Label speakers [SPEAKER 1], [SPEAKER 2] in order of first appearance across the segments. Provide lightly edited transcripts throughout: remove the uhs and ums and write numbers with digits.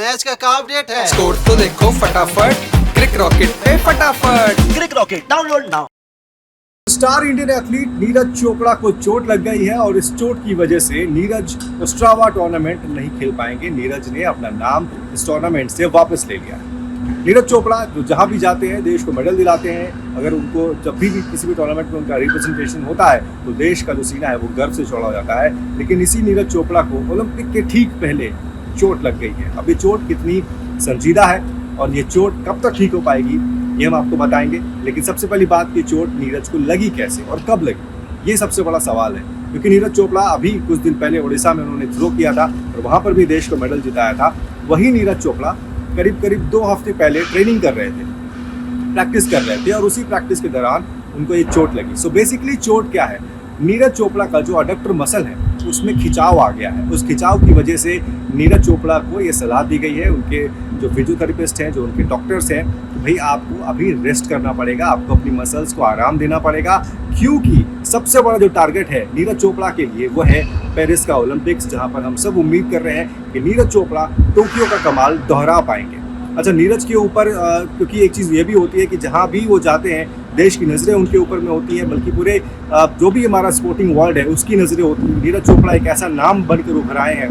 [SPEAKER 1] Match का क्या update है?
[SPEAKER 2] स्कोर तो देखो फटाफट, क्रिक रॉकेट पे फटाफट।
[SPEAKER 3] Cric Rocket download now.
[SPEAKER 4] Star Indian athlete Neeraj Chopra को चोट लग गई है और इस चोट की वजह से नीरज ओस्ट्रावा टूर्नामेंट नहीं खेल पाएंगे। नीरज ने अपना नाम इस टूर्नामेंट से वापस ले लिया है। नीरज चोपड़ा जो जहां भी जाते हैं देश को मेडल दिलाते हैं। अगर उनको जब भी किसी भी टूर्नामेंट में उनका रिप्रेजेंटेशन होता है तो देश का जो सीना है वो गर्व से चौड़ा हो जाता है। लेकिन इसी नीरज चोपड़ा को ओलंपिक के ठीक पहले चोट लग गई है। अब ये चोट कितनी संजीदा है और ये चोट कब तक ठीक हो पाएगी ये हम आपको बताएंगे। लेकिन सबसे पहली बात कि चोट नीरज को लगी कैसे और कब लगी, ये सबसे बड़ा सवाल है। क्योंकि नीरज चोपड़ा अभी कुछ दिन पहले उड़ीसा में उन्होंने थ्रो किया था और वहाँ पर भी देश को मेडल जिताया था। वही नीरज चोपड़ा करीब 2 हफ्ते पहले ट्रेनिंग कर रहे थे, प्रैक्टिस कर रहे थे और उसी प्रैक्टिस के दौरान उनको ये चोट लगी। सो बेसिकली चोट क्या है, नीरज चोपड़ा का जो अडक्टर मसल है उसमें खिंचाव आ गया है। उस खिंचाव की वजह से नीरज चोपड़ा को ये सलाह दी गई है, उनके जो फिजियोथेरेपिस्ट हैं, जो उनके डॉक्टर्स हैं, तो भाई आपको अभी रेस्ट करना पड़ेगा, आपको अपनी मसल्स को आराम देना पड़ेगा। क्योंकि सबसे बड़ा जो टारगेट है नीरज चोपड़ा के लिए वो है पेरिस का ओलंपिक्स, जहाँ पर हम सब उम्मीद कर रहे हैं कि नीरज चोपड़ा टोक्यो का कमाल दोहरा पाएंगे। अच्छा, नीरज के ऊपर क्योंकि एक चीज़ ये भी होती है कि जहाँ भी वो जाते हैं देश की नज़रें उनके ऊपर में होती हैं, बल्कि पूरे जो भी हमारा स्पोर्टिंग वर्ल्ड है उसकी नज़रें होती हैं। नीरज चोपड़ा एक ऐसा नाम बनकर उभर आए हैं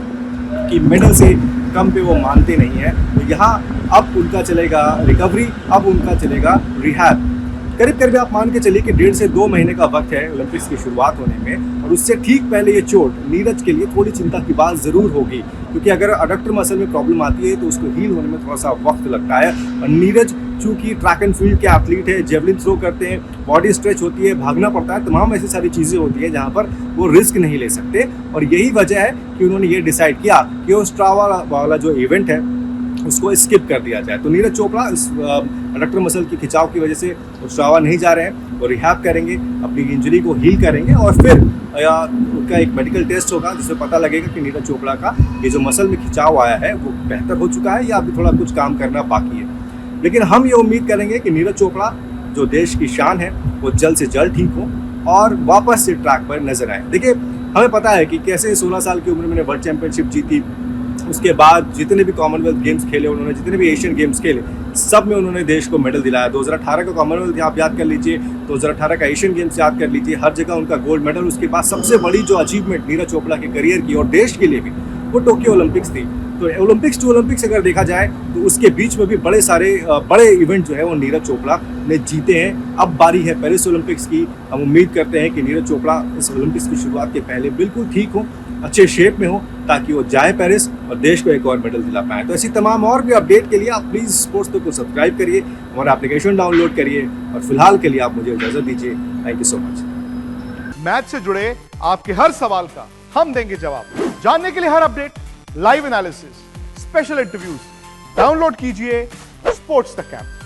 [SPEAKER 4] कि मेडल से कम पे वो मानते नहीं हैं। तो यहाँ अब उनका चलेगा रिकवरी, अब उनका चलेगा रिहैब। करीब आप मान के चलिए कि 1.5 से 2 महीने का वक्त है ओलंपिक्स की शुरुआत होने में, और उससे ठीक पहले ये चोट नीरज के लिए थोड़ी चिंता की बात ज़रूर होगी। क्योंकि अगर अडक्टर मसल में प्रॉब्लम आती है तो उसको हील होने में थोड़ा सा वक्त लगता है। और नीरज चूँकि ट्रैक एंड फील्ड के एथलीट है, जेवलिन थ्रो करते हैं, बॉडी स्ट्रेच होती है, भागना पड़ता है, तमाम ऐसी सारी चीज़ें होती हैं जहाँ पर वो रिस्क नहीं ले सकते। और यही वजह है कि उन्होंने ये डिसाइड किया कि ओस्ट्रावा वाला जो इवेंट है उसको स्किप कर दिया जाए। तो नीरज चोपड़ा इस अडक्टर मसल की खिंचाव की वजह से ओस्ट्रावा नहीं जा रहे हैं, वो रिहैब करेंगे, अपनी इंजरी को हील करेंगे और फिर उनका एक मेडिकल टेस्ट होगा जिससे पता लगेगा कि नीरज चोपड़ा का ये जो मसल में खिंचाव आया है वो बेहतर हो चुका है या अभी थोड़ा कुछ काम करना बाकी है। लेकिन हम ये उम्मीद करेंगे कि नीरज चोपड़ा जो देश की शान है वो जल्द से जल्द ठीक हो और वापस से ट्रैक पर नजर आए। देखिए, हमें पता है कि कैसे 16 साल की उम्र में वर्ल्ड चैंपियनशिप जीती, उसके बाद जितने भी कॉमनवेल्थ गेम्स खेले उन्होंने, जितने भी एशियन गेम्स खेले, सब में उन्होंने देश को मेडल दिलाया। 2018 का कॉमनवेल्थ आप याद कर लीजिए, 2018 का एशियन गेम्स याद कर लीजिए, हर जगह उनका गोल्ड मेडल। उसके बाद सबसे बड़ी जो अचीवमेंट नीरज चोपड़ा के करियर की और देश के लिए भी वो टोक्यो ओलंपिक्स थी। तो ओलंपिक्स टू ओलंपिक्स अगर देखा जाए तो उसके बीच में भी बड़े इवेंट जो है वो नीरज चोपड़ा ने जीते हैं। अब बारी है पेरिस ओलंपिक्स की। हम उम्मीद करते हैं कि नीरज चोपड़ा इस ओलंपिक्स की शुरुआत के पहले बिल्कुल ठीक हो, अच्छे शेप में हो, ताकि वो जाए पेरिस और देश को एक और मेडल दिला पाए। तो ऐसी तमाम और भी अपडेट के लिए आप प्लीज़ स्पोर्ट्स को सब्सक्राइब करिए, हमारा एप्लीकेशन डाउनलोड करिए और फिलहाल के लिए आप मुझे इजाज़त दीजिए। Thank you so much.
[SPEAKER 5] Match से जुड़े आपके हर सवाल का हम देंगे जवाब। जानने के लिए हर update, live analysis, special interviews, download कीजिए स्पोर्ट्स तक ऐप।